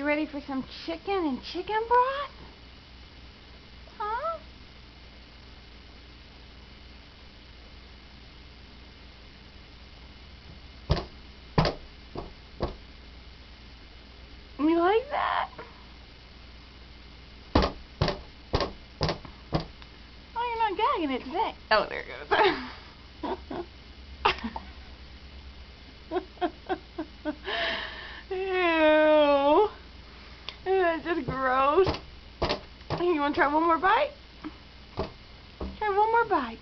ready for some chicken and chicken broth? Huh? You like that? Oh, you're not gagging it today. Oh, there it goes. Ew. That's just gross. You want to try one more bite? Try one more bite.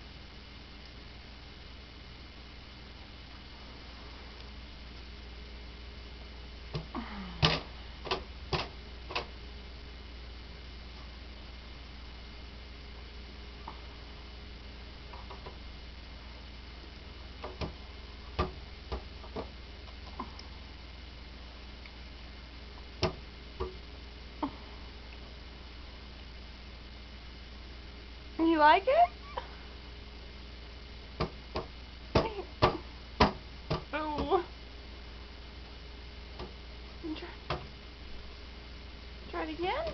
You like it? Oh. Try it again.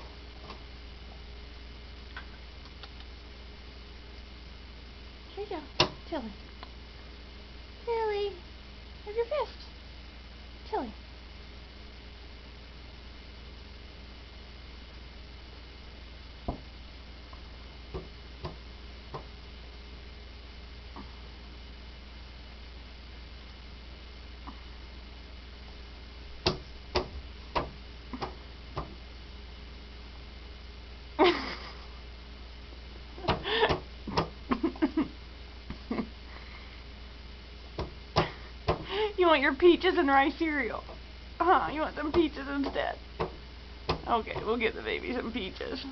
Here you go. Tilly. Tilly. Have your fist. Tilly. You want your peaches and rice cereal? Huh? You want some peaches instead? Okay, we'll get the baby some peaches.